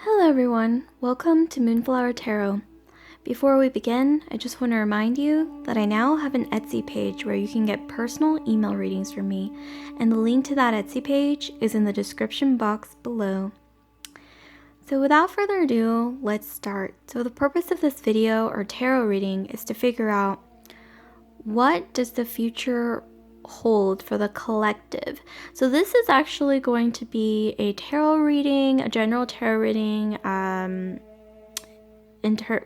Hello everyone, welcome to Moonflower Tarot. Before we begin, I just want to remind you that I now have an Etsy page where you can get personal email readings from me, and the link to that Etsy page is in the description box below. So without further ado, let's start. So the purpose of this video or tarot reading is to figure out what does the future hold for the collective. So this is actually going to be a tarot reading, a general tarot reading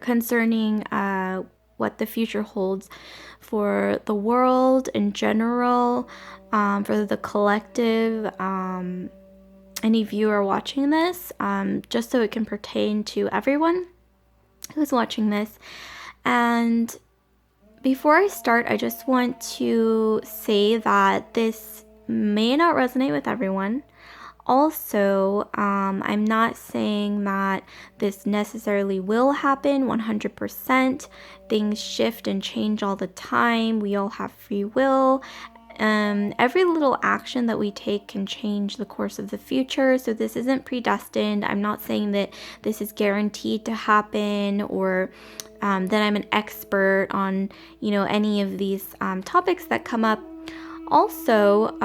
concerning what the future holds for the world in general, for the collective, any viewer watching this, just so it can pertain to everyone who's watching this. And before I start, I just want to say that this may not resonate with everyone. Also, I'm not saying that this necessarily will happen 100%. Things shift and change all the time. We all have free will. Every little action that we take can change the course of the future. So this isn't predestined. I'm not saying that this is guaranteed to happen or that I'm an expert on, any of these topics that come up. Also,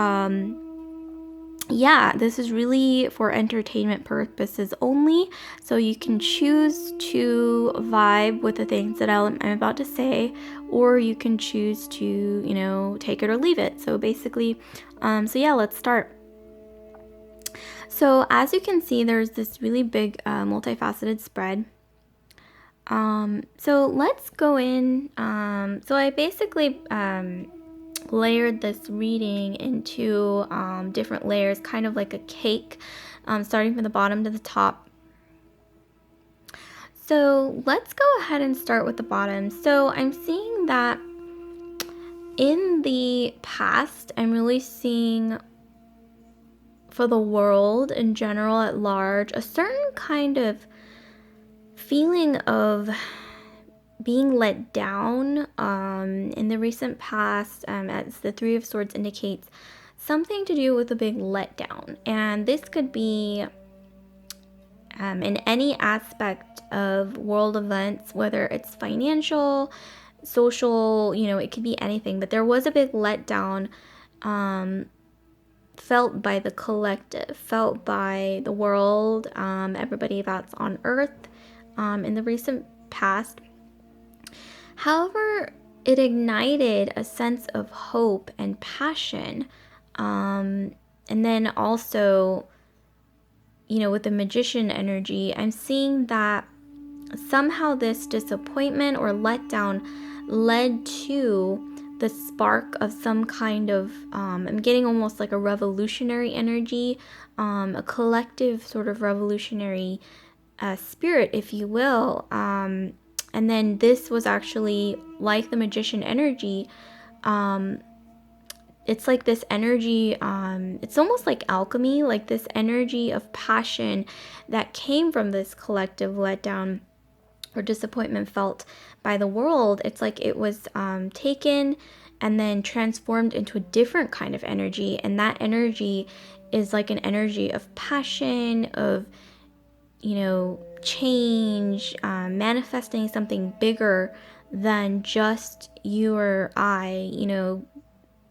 this is really for entertainment purposes only. So you can choose to vibe with the things that I'm about to say, or you can choose to, take it or leave it. So basically, let's start. So as you can see, there's this really big multifaceted spread. So let's go in. So I basically layered this reading into different layers, kind of like a cake, starting from the bottom to the top. So let's go ahead and start with the bottom. So I'm seeing that in the past, I'm really seeing for the world in general at large, a certain kind of feeling of being let down in the recent past, as the Three of Swords indicates, something to do with a big letdown. And this could be in any aspect of world events, whether it's financial, social, it could be anything. But there was a big letdown felt by the collective, felt by the world, everybody that's on Earth in the recent past. However, it ignited a sense of hope and passion. And then also, with the magician energy, I'm seeing that somehow this disappointment or letdown led to the spark of some kind of, I'm getting almost like a revolutionary energy, a collective sort of revolutionary spirit, if you will. And then this was actually like the magician energy. It's like this energy, it's almost like alchemy, like this energy of passion that came from this collective letdown or disappointment felt by the world. It's like it was taken and then transformed into a different kind of energy. And that energy is like an energy of passion, of, change, manifesting something bigger than just you or I,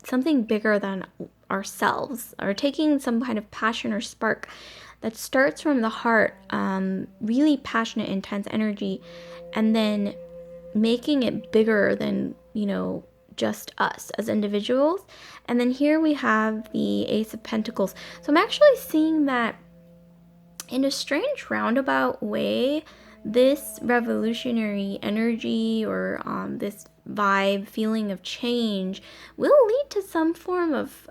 something bigger than ourselves, or taking some kind of passion or spark that starts from the heart, really passionate, intense energy, and then making it bigger than, just us as individuals. And then here we have the Ace of Pentacles. So I'm actually seeing that in a strange roundabout way, this revolutionary energy or this vibe, feeling of change will lead to some form of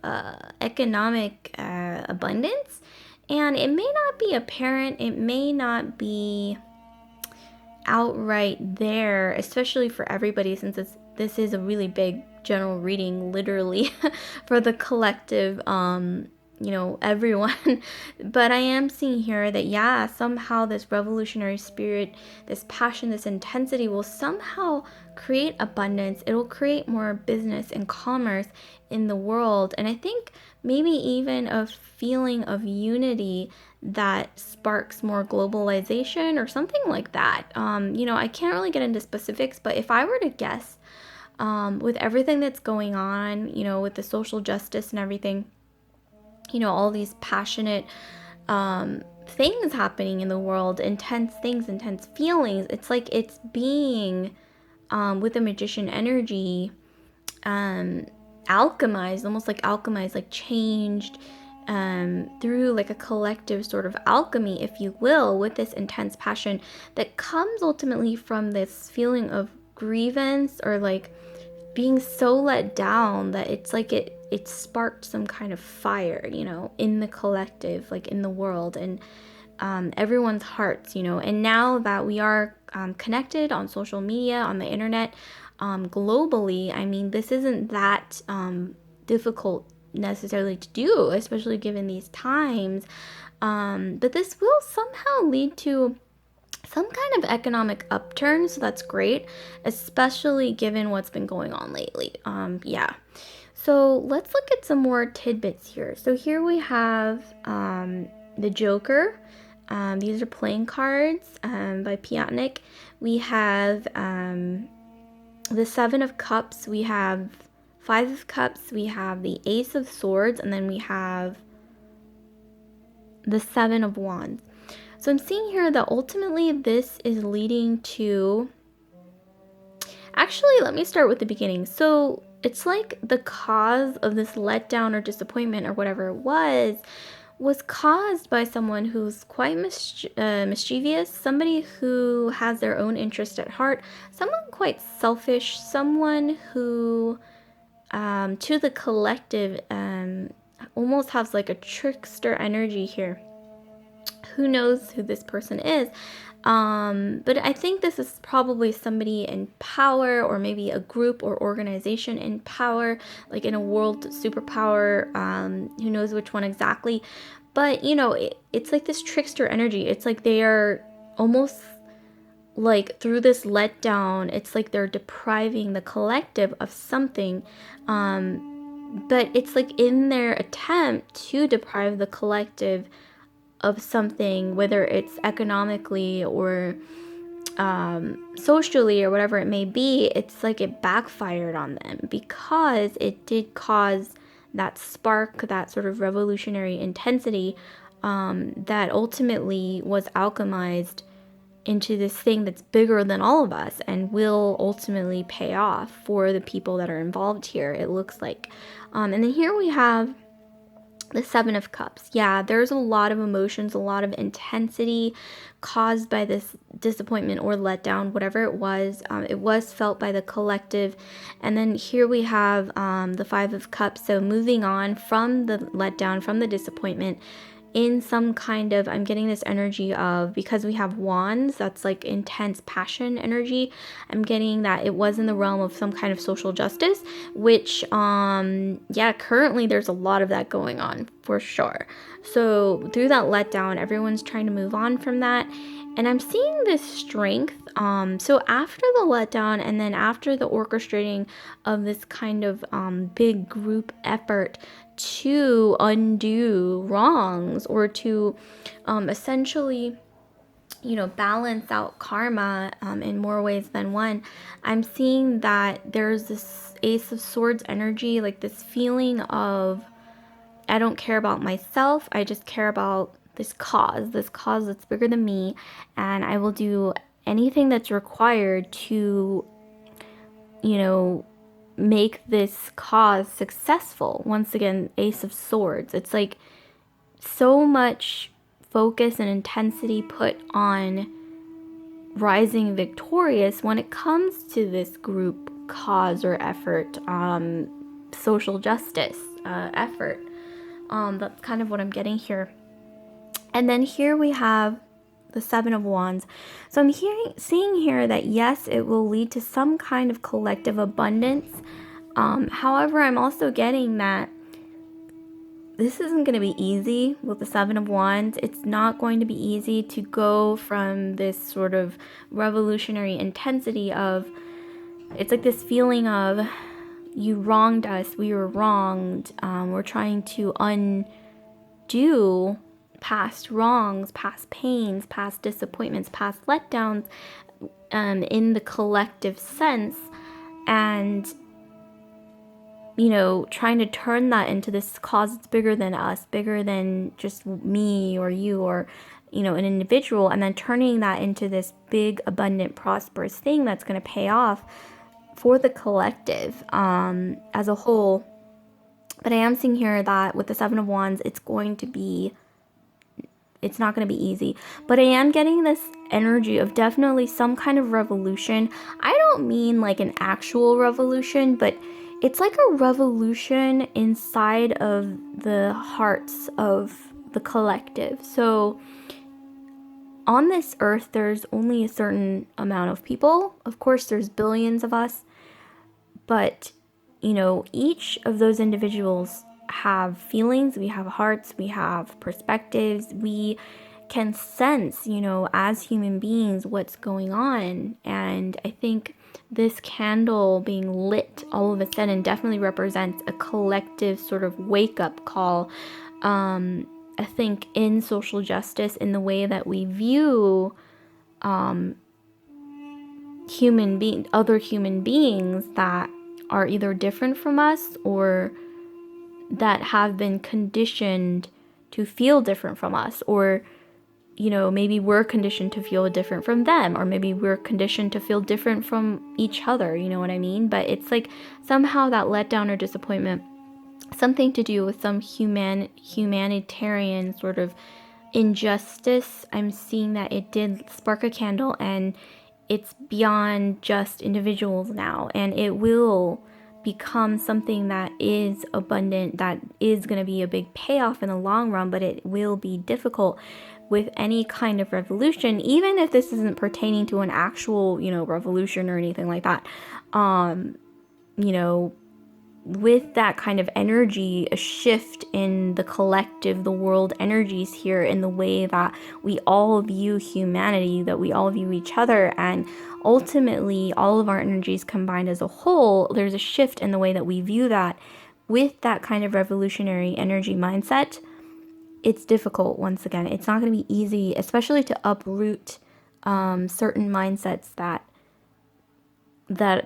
economic abundance. And it may not be apparent, it may not be outright there, especially for everybody, since this is a really big general reading, literally, for the collective, everyone. But I am seeing here that, somehow this revolutionary spirit, this passion, this intensity will somehow create abundance. It will create more business and commerce in the world. And I think maybe even a feeling of unity that sparks more globalization or something like that. I can't really get into specifics, but if I were to guess, with everything that's going on, with the social justice and everything, all these passionate things happening in the world, intense things, intense feelings. It's like it's being, with the magician energy, alchemized, almost like alchemized, like changed through like a collective sort of alchemy, if you will, with this intense passion that comes ultimately from this feeling of grievance or like being so let down that it's like it sparked some kind of fire, in the collective, like in the world, and everyone's hearts, and now that we are connected on social media, on the internet, globally, I mean, this isn't that difficult necessarily to do, especially given these times, but this will somehow lead to some kind of economic upturn, so that's great, especially given what's been going on lately. Yeah. So let's look at some more tidbits here. So here we have the Joker. These are playing cards by Piatnik. We have the Seven of Cups. We have Five of Cups. We have the Ace of Swords. And then we have the Seven of Wands. So I'm seeing here that ultimately this is leading to... Actually, let me start with the beginning. So it's like the cause of this letdown or disappointment or whatever it was caused by someone who's quite mischievous, somebody who has their own interest at heart, someone quite selfish, someone who, to the collective, almost has like a trickster energy here. Who knows who this person is? But I think this is probably somebody in power, or maybe a group or organization in power, like in a world superpower. Who knows which one exactly? But it's like this trickster energy. It's like they are almost like through this letdown. It's like they're depriving the collective of something. But it's like in their attempt to deprive the collective of something, whether it's economically or socially or whatever it may be, it's like it backfired on them because it did cause that spark, that sort of revolutionary intensity that ultimately was alchemized into this thing that's bigger than all of us and will ultimately pay off for the people that are involved here, it looks like. And then here we have the Seven of Cups. Yeah, there's a lot of emotions, a lot of intensity caused by this disappointment or letdown, whatever it was. It was felt by the collective. And then here we have the Five of Cups. So moving on from the letdown, from the disappointment, in some kind of, I'm getting this energy of, because we have wands, that's like intense passion energy, I'm getting that it was in the realm of some kind of social justice, which yeah, currently there's a lot of that going on for sure. So through that letdown, everyone's trying to move on from that, and I'm seeing this strength. So after the letdown, and then after the orchestrating of this kind of big group effort to undo wrongs, or to essentially, balance out karma in more ways than one, I'm seeing that there's this Ace of Swords energy, like this feeling of, I don't care about myself, I just care about this cause that's bigger than me, and I will do anything that's required to, make this cause successful. Once again, Ace of Swords. It's like so much focus and intensity put on rising victorious when it comes to this group cause or effort, social justice effort. That's kind of what I'm getting here. And then here we have the Seven of Wands. So I'm seeing here that yes, it will lead to some kind of collective abundance. However, I'm also getting that this isn't going to be easy with the Seven of Wands. It's not going to be easy to go from this sort of revolutionary intensity of, it's like this feeling of, you wronged us, we were wronged. We're trying to undo past wrongs, past pains, past disappointments, past letdowns, in the collective sense, and trying to turn that into this cause that's bigger than us, bigger than just me or you or an individual, and then turning that into this big, abundant, prosperous thing that's going to pay off for the collective as a whole. But I am seeing here that with the Seven of Wands, it's not going to be easy. But I am getting this energy of definitely some kind of revolution. I don't mean like an actual revolution, but it's like a revolution inside of the hearts of the collective. So on this earth, there's only a certain amount of people. Of course, there's billions of us. But, each of those individuals have feelings, we have hearts, we have perspectives, we can sense, as human beings, what's going on. And I think this candle being lit all of a sudden definitely represents a collective sort of wake-up call. I think in social justice, in the way that we view other human beings that are either different from us or that have been conditioned to feel different from us, or maybe we're conditioned to feel different from them, or maybe we're conditioned to feel different from each other, you know what I mean? But it's like somehow that letdown or disappointment, something to do with some humanitarian sort of injustice. I'm seeing that it did spark a candle, and it's beyond just individuals now, and it will become something that is abundant, that is going to be a big payoff in the long run, but it will be difficult with any kind of revolution, even if this isn't pertaining to an actual, revolution or anything like that. With that kind of energy, a shift in the collective, the world energies here, in the way that we all view humanity, that we all view each other, and ultimately all of our energies combined as a whole, there's a shift in the way that we view that. With that kind of revolutionary energy mindset, it's difficult. Once again, it's not going to be easy, especially to uproot certain mindsets that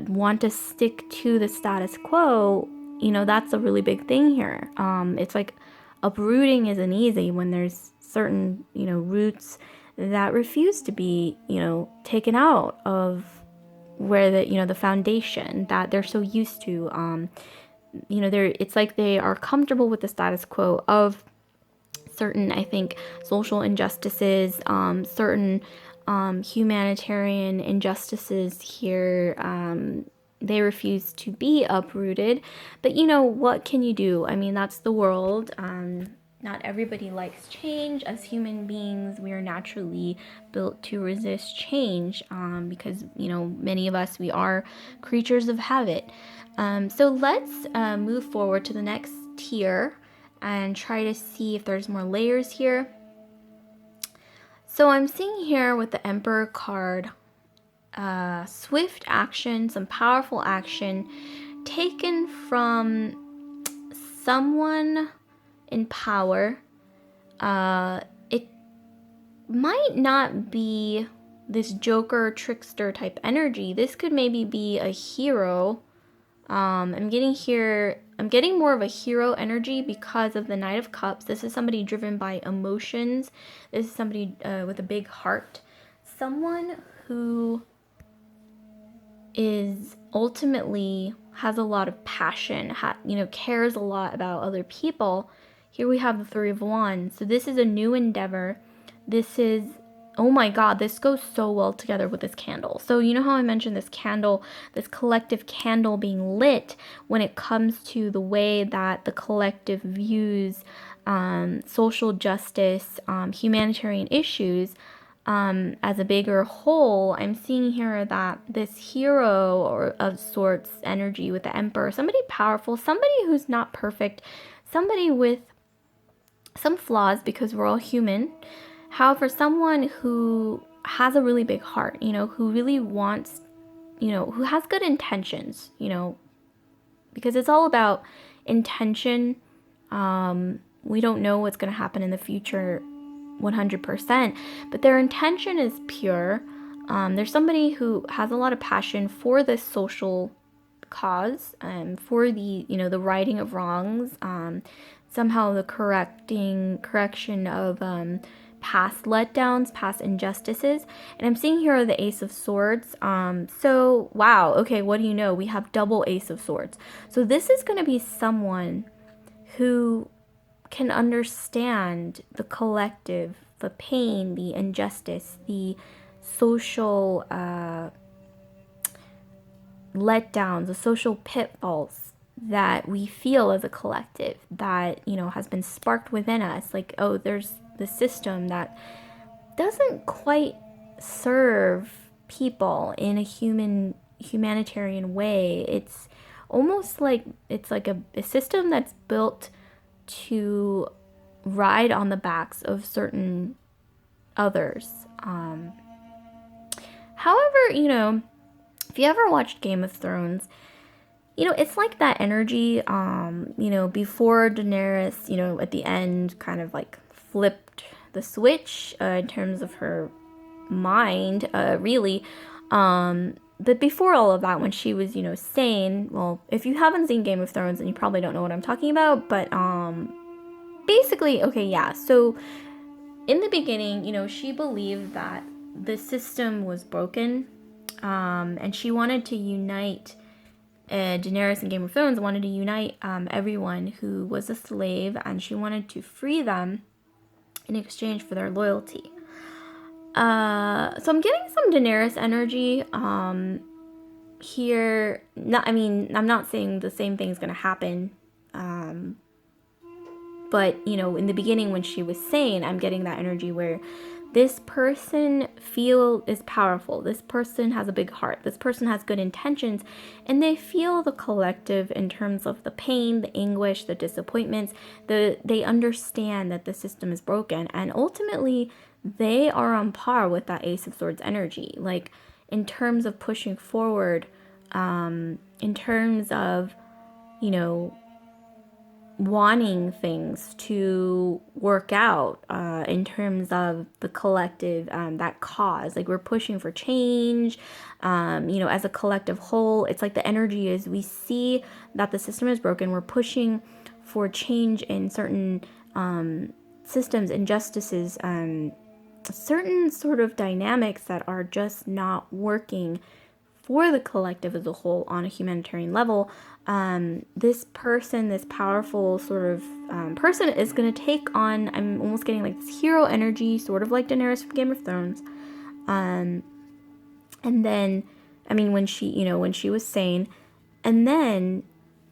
want to stick to the status quo. That's a really big thing here. It's like uprooting isn't easy when there's certain, roots that refuse to be, taken out of where the foundation that they're so used to. It's like they are comfortable with the status quo of certain, I think, social injustices, certain humanitarian injustices here. They refuse to be uprooted. But what can you do? I mean, that's the world. Not everybody likes change. As human beings, we are naturally built to resist change, because many of us, we are creatures of habit. So let's move forward to the next tier and try to see if there's more layers here. So I'm seeing here with the Emperor card, swift action, some powerful action taken from someone in power. It might not be this Joker trickster type energy. This could maybe be a hero. I'm getting more of a hero energy because of the Knight of Cups. This is somebody driven by emotions. This is somebody with a big heart. Someone who is ultimately has a lot of passion, cares a lot about other people. Here we have the Three of Wands. So this is a new endeavor. This is, oh my God, this goes so well together with this candle. So you know how I mentioned this candle, this collective candle being lit when it comes to the way that the collective views social justice, humanitarian issues as a bigger whole. I'm seeing here that this hero or of sorts energy with the Emperor, somebody powerful, somebody who's not perfect, somebody with some flaws because we're all human. However, someone who has a really big heart, who really wants, who has good intentions, because it's all about intention. We don't know what's going to happen in the future 100%, but their intention is pure. There's somebody who has a lot of passion for this social cause, for the righting of wrongs, somehow the correction of past letdowns, past injustices. And I'm seeing here the Ace of Swords. So wow, okay, what do you know? We have double Ace of Swords. So this is going to be someone who can understand the collective, the pain, the injustice, the social letdowns, the social pitfalls that we feel as a collective, that has been sparked within us. Like, oh, there's the system that doesn't quite serve people in a humanitarian way. It's almost like it's like a system that's built to ride on the backs of certain others. However, if you ever watched Game of Thrones, it's like that energy, before Daenerys, at the end kind of like flipped the switch in terms of her mind, really. But before all of that, when she was, sane, well, if you haven't seen Game of Thrones, then you probably don't know what I'm talking about, but basically, okay, yeah, so in the beginning, she believed that the system was broken, and she wanted to unite, Daenerys in Game of Thrones wanted to unite everyone who was a slave, and she wanted to free them in exchange for their loyalty. So I'm getting some Daenerys energy here. I'm not saying the same thing is going to happen, but in the beginning when she was sane, I'm getting that energy where this person is powerful. This person has a big heart. This person has good intentions, and they feel the collective in terms of the pain, the anguish, the disappointments. They understand that the system is broken, and ultimately they are on par with that Ace of Swords energy. Like, in terms of pushing forward, in terms of, wanting things to work out, in terms of the collective, that cause. Like, we're pushing for change, as a collective whole. It's like the energy is, we see that the system is broken. We're pushing for change in certain systems, injustices, certain sort of dynamics that are just not working for the collective as a whole on a humanitarian level. This person, this powerful sort of person, is going to take on, I'm almost getting like this hero energy, sort of like Daenerys from Game of Thrones. And then, when she was sane, and then,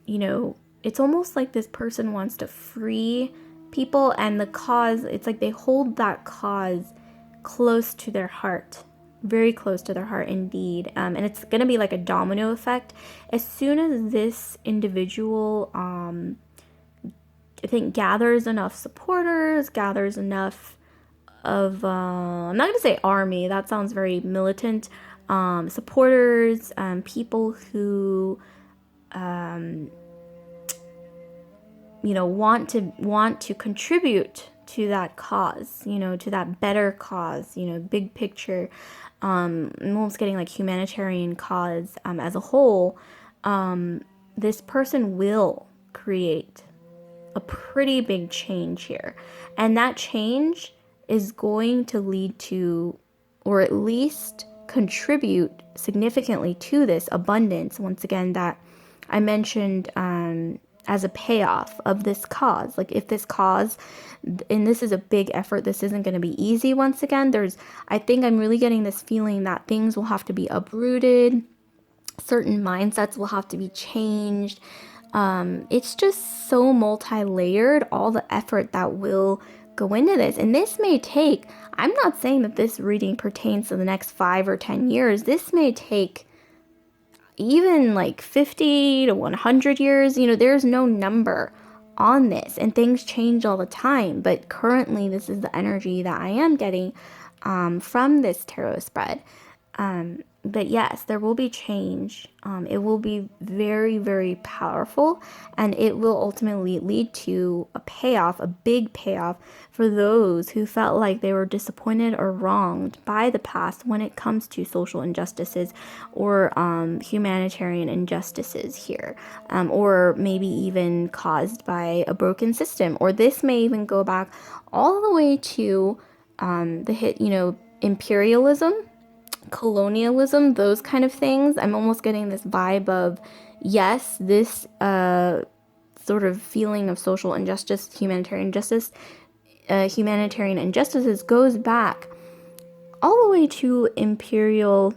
it's almost like this person wants to free people, and the cause, it's like they hold that cause close to their heart, very close to their heart indeed. And it's going to be like a domino effect. As soon as this individual, I think, gathers enough supporters, gathers enough of, I'm not going to say army, that sounds very militant, supporters, people who, want to contribute to that cause, to that better cause, big picture, almost getting like humanitarian cause, as a whole. This person will create a pretty big change here, and that change is going to lead to, or at least contribute significantly to, this abundance, once again, that I mentioned, as a payoff of this cause. Like, if this cause, and this is a big effort, this isn't going to be easy. Once again, I think I'm really getting this feeling that things will have to be uprooted, certain mindsets will have to be changed. It's just so multi-layered, all the effort that will go into this. And this may take, I'm not saying that this reading pertains to the next 5 or 10 years. This may take even like 50 to 100 years. There's no number on this, and things change all the time. But currently, this is the energy that I am getting from this tarot spread. that yes, there will be change. It will be very, very powerful, and it will ultimately lead to a payoff, a big payoff for those who felt like they were disappointed or wronged by the past when it comes to social injustices or humanitarian injustices here, or maybe even caused by a broken system. Or this may even go back all the way to imperialism, colonialism, those kind of things. I'm almost getting this vibe of, yes, this sort of feeling of social injustice, humanitarian injustices goes back all the way to imperial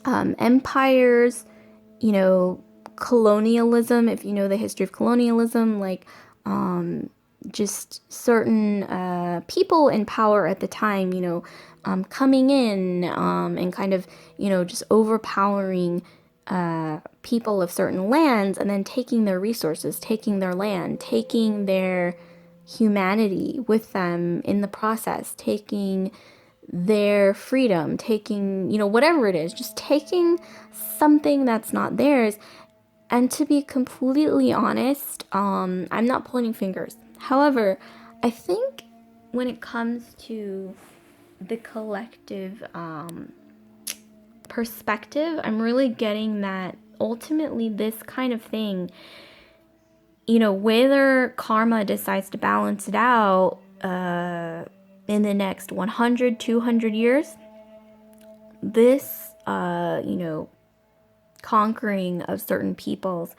empires, colonialism, if you know the history of colonialism, like just certain people in power at the time, coming in and kind of, just overpowering people of certain lands and then taking their resources, taking their land, taking their humanity with them in the process, taking their freedom, taking, whatever it is, just taking something that's not theirs. And to be completely honest, I'm not pointing fingers. However, I think when it comes to the collective perspective, I'm really getting that ultimately this kind of thing, whether karma decides to balance it out in the next 100, 200 years, this, conquering of certain peoples,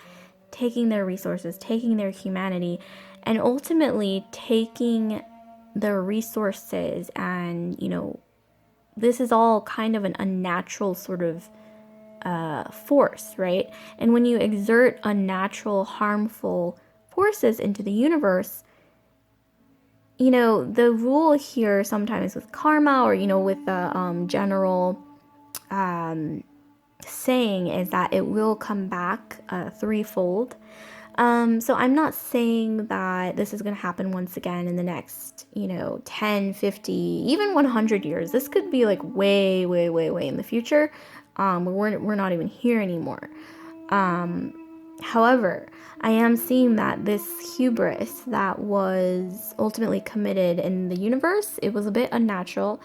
taking their resources, taking their humanity, and ultimately taking their resources and, this is all kind of an unnatural sort of force, right? And when you exert unnatural, harmful forces into the universe, the rule here sometimes with karma or, with the general saying is that it will come back threefold. So I'm not saying that this is going to happen once again in the next, 10, 50, even 100 years. This could be like way, way, way, way in the future. We're not even here anymore. However, I am seeing that this hubris that was ultimately committed in the universe, it was a bit unnatural.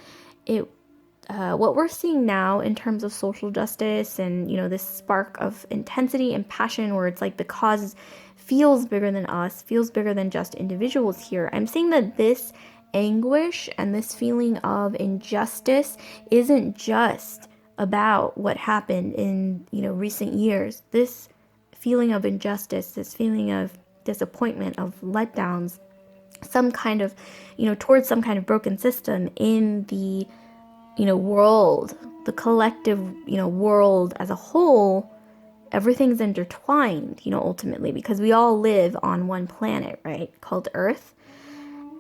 What we're seeing now in terms of social justice and, this spark of intensity and passion where it's like the cause feels bigger than us, feels bigger than just individuals here. I'm seeing that this anguish and this feeling of injustice isn't just about what happened in, recent years. This feeling of injustice, this feeling of disappointment, of letdowns, some kind of, towards some kind of broken system in the world, the collective, world as a whole, everything's intertwined, ultimately, because we all live on one planet, right, called Earth.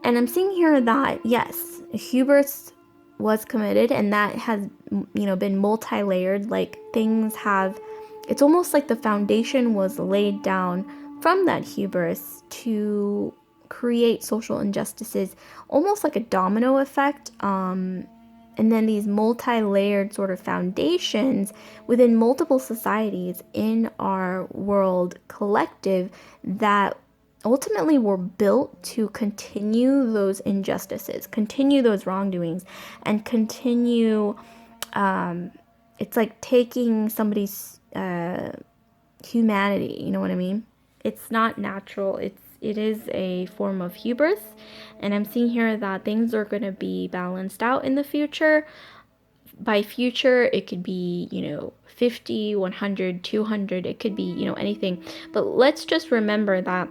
And I'm seeing here that, yes, hubris was committed, and that has, been multi-layered, like things have, it's almost like the foundation was laid down from that hubris to create social injustices, almost like a domino effect, and then these multi-layered sort of foundations within multiple societies in our world collective that ultimately were built to continue those injustices, continue those wrongdoings, and continue, it's like taking somebody's humanity, you know what I mean? It's not natural, it is a form of hubris, and I'm seeing here that things are going to be balanced out in the future. By future, it could be, 50, 100, 200, it could be, anything. But let's just remember that,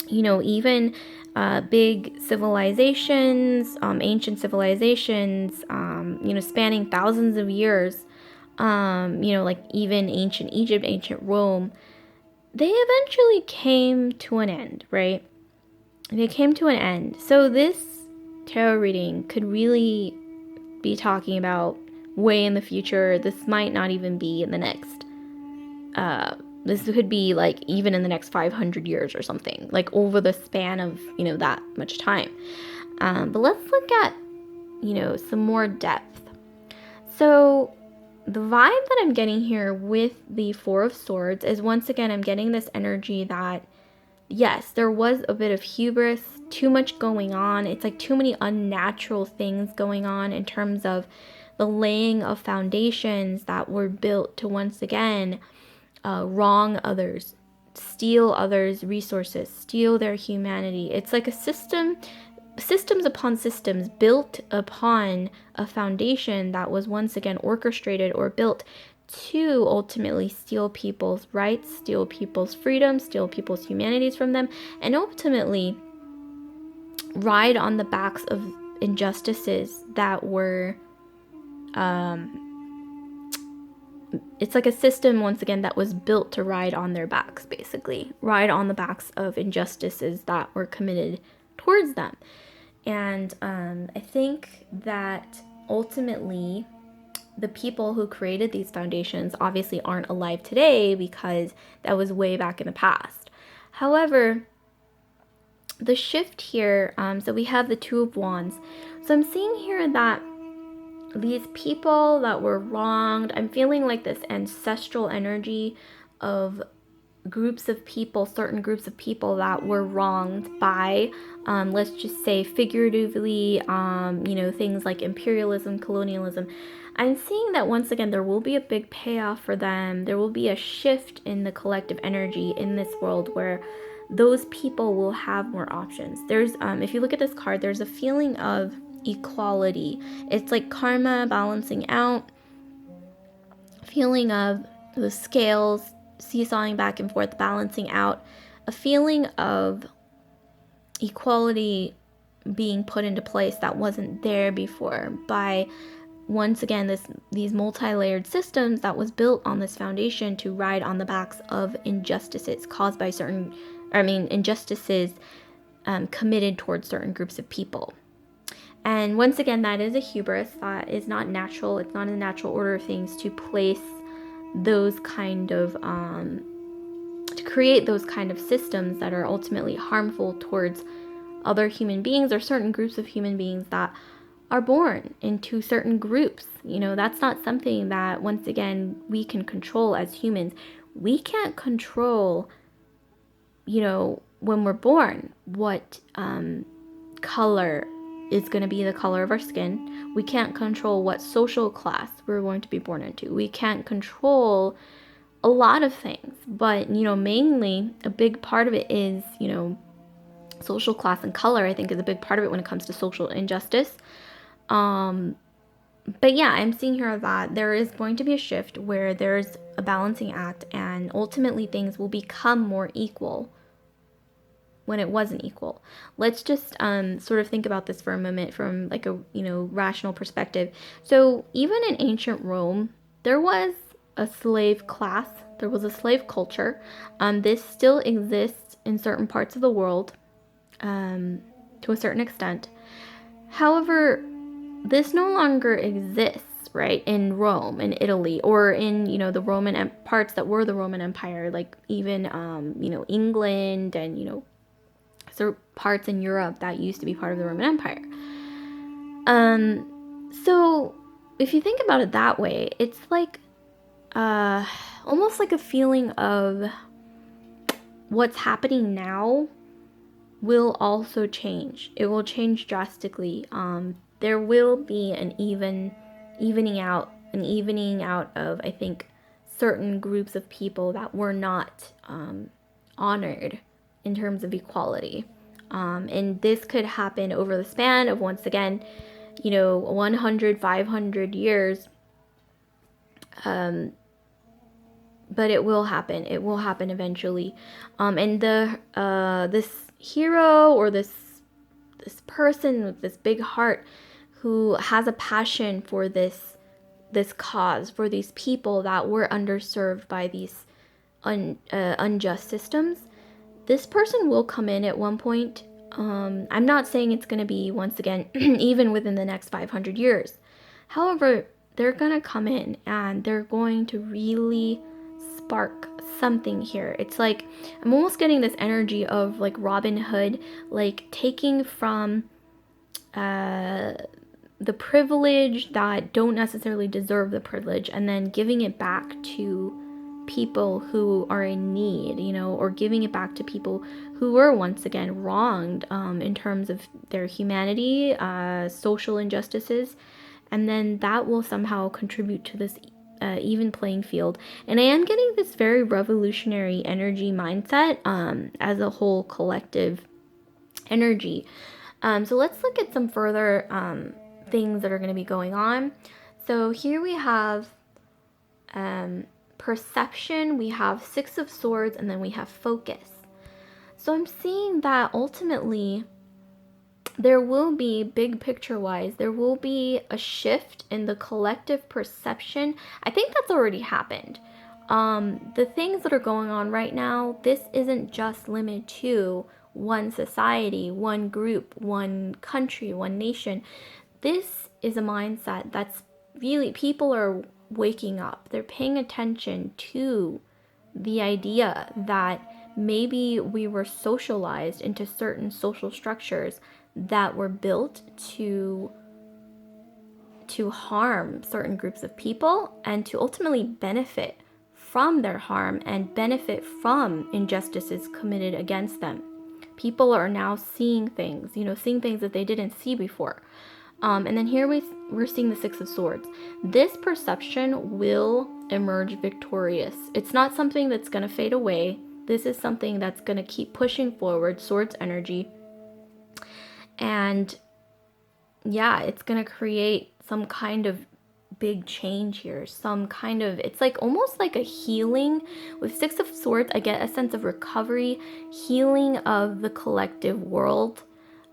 even big civilizations, ancient civilizations, spanning thousands of years, like even ancient Egypt, ancient Rome, they eventually came to an end, right? They came to an end. So this tarot reading could really be talking about way in the future. This might not even be in the next, this could be like even in the next 500 years or something, like over the span of, that much time. But let's look at, some more depth. So the vibe that I'm getting here with the Four of Swords is, once again, I'm getting this energy that, yes, there was a bit of hubris, too much going on. It's like too many unnatural things going on in terms of the laying of foundations that were built to, once again, wrong others, steal others' resources, steal their humanity. It's like a systems upon systems built upon a foundation that was, once again, orchestrated or built to ultimately steal people's rights, steal people's freedom, steal people's humanities from them, and ultimately ride on the backs of injustices that were, it's like a system, once again, that was built to ride on their backs, basically. Ride on the backs of injustices that were committed towards them. And I think that ultimately the people who created these foundations obviously aren't alive today, because that was way back in the past. However, the shift here, so we have the Two of Wands. So I'm seeing here that these people that were wronged, I'm feeling like this ancestral energy of groups of people, certain groups of people that were wronged by, let's just say figuratively, things like imperialism, colonialism. I'm seeing that, once again, there will be a big payoff for them. There will be a shift in the collective energy in this world where those people will have more options. There's, if you look at this card, there's a feeling of equality. It's like karma balancing out, feeling of the scales seesawing back and forth, balancing out, a feeling of equality being put into place that wasn't there before by, once again, these multi-layered systems that was built on this foundation to ride on the backs of injustices caused by injustices committed towards certain groups of people. And once again, that is a hubris. That is not natural. It's not in the natural order of things to place those kind of, to create those kind of systems that are ultimately harmful towards other human beings or certain groups of human beings that are born into certain groups. That's not something that, once again, we can control as humans. We can't control, when we're born, what color is going to be the color of our skin. We can't control what social class we're going to be born into. We can't control a lot of things, but mainly a big part of it is, social class and color, I think, is a big part of it when it comes to social injustice. But yeah, I'm seeing here that there is going to be a shift where there's a balancing act, and ultimately things will become more equal when it wasn't equal. Let's just sort of think about this for a moment from like a rational perspective. So even in ancient Rome, there was a slave class, there was a slave culture. This still exists in certain parts of the world, to a certain extent. However, this no longer exists, right, in Rome, in Italy, or in, the Roman parts that were the Roman Empire, like even, England and, so parts in Europe that used to be part of the Roman Empire. So if you think about it that way, it's like, almost like a feeling of what's happening now will also change. It will change drastically. There will be an evening out of, I think, certain groups of people that were not honored in terms of equality. And this could happen over the span of, once again, 100, 500 years. But it will happen. It will happen eventually. And this hero, or this person with this big heart who has a passion for this cause, for these people that were underserved by these unjust systems, this person will come in at one point. I'm not saying it's going to be, once again, even within the next 500 years. However, they're going to come in and they're going to really spark something here. It's like, I'm almost getting this energy of like Robin Hood, like taking from the privilege that don't necessarily deserve the privilege, and then giving it back to people who are in need, or giving it back to people who were once again wronged in terms of their humanity, social injustices, and then that will somehow contribute to this even playing field. And I am getting this very revolutionary energy mindset as a whole collective energy. So let's look at some further things that are going to be going on. So here we have perception, we have Six of Swords, and then we have focus. So I'm seeing that ultimately there will be, big picture wise, there will be a shift in the collective perception. I think that's already happened. The things that are going on right now, this isn't just limited to one society, one group, one country, one nation. This is a mindset that's really, people are waking up. They're paying attention to the idea that maybe we were socialized into certain social structures that were built to harm certain groups of people and to ultimately benefit from their harm and benefit from injustices committed against them. People are now seeing things, seeing things that they didn't see before. And then here we're seeing the Six of Swords. This perception will emerge victorious. It's not something that's going to fade away. This is something that's going to keep pushing forward, Swords energy. And yeah, it's going to create some kind of big change here. Some kind of, it's like almost like a healing. With Six of Swords, I get a sense of recovery, healing of the collective world.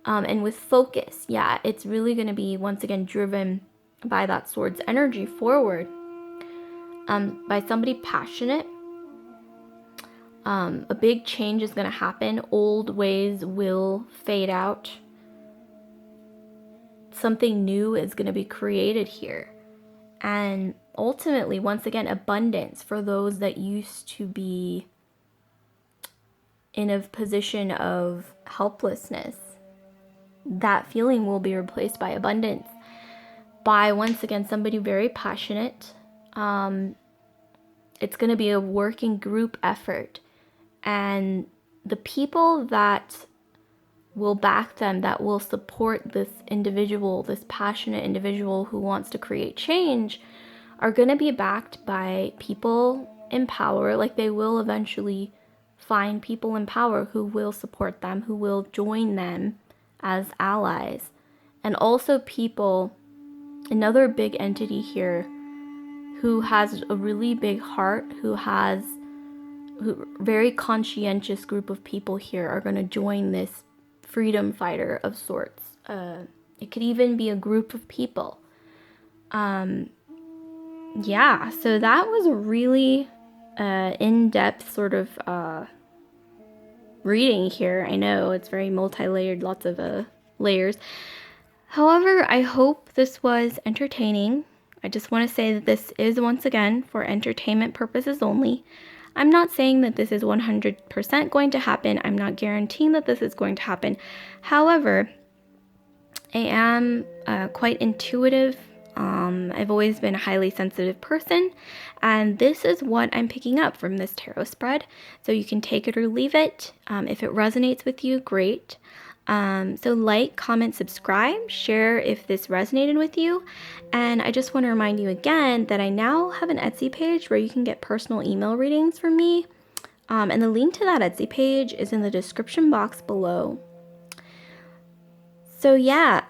And with focus, yeah, it's really going to be once again driven by that Swords energy forward, by somebody passionate. A big change is going to happen. Old ways will fade out. Something new is going to be created here. And ultimately, once again, abundance for those that used to be in a position of helplessness. That feeling will be replaced by abundance, by once again somebody very passionate. It's going to be a working group effort, and the people that will back them, that will support this individual, this passionate individual who wants to create change, are going to be backed by people in power. Like, they will eventually find people in power who will support them, who will join them as allies. And also people, another big entity here who has a really big heart, very conscientious group of people here are going to join this freedom fighter of sorts. It could even be a group of people. Yeah, so that was a really in-depth sort of reading here. I know it's very multi-layered, lots of layers. However, I hope this was entertaining. I just want to say that this is, once again, for entertainment purposes only. I'm not saying that this is 100% going to happen. I'm not guaranteeing that this is going to happen. However, I am quite intuitive. I've always been a highly sensitive person, and this is what I'm picking up from this tarot spread. So you can take it or leave it. If it resonates with you, great. So like, comment, subscribe, share if this resonated with you. And I just want to remind you again that I now have an Etsy page where you can get personal email readings from me. And the link to that Etsy page is in the description box below. So yeah,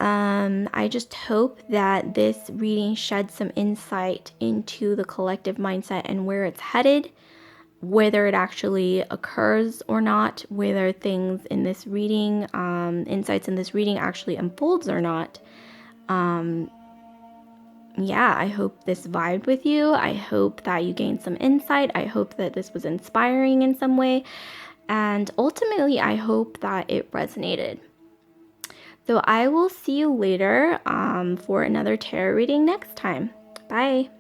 I just hope that this reading sheds some insight into the collective mindset and where it's headed, whether it actually occurs or not, whether things in this reading, insights in this reading actually unfolds or not. Yeah, I hope this vibed with you. I hope that you gained some insight. I hope that this was inspiring in some way. And ultimately, I hope that it resonated. So I will see you later for another tarot reading next time. Bye.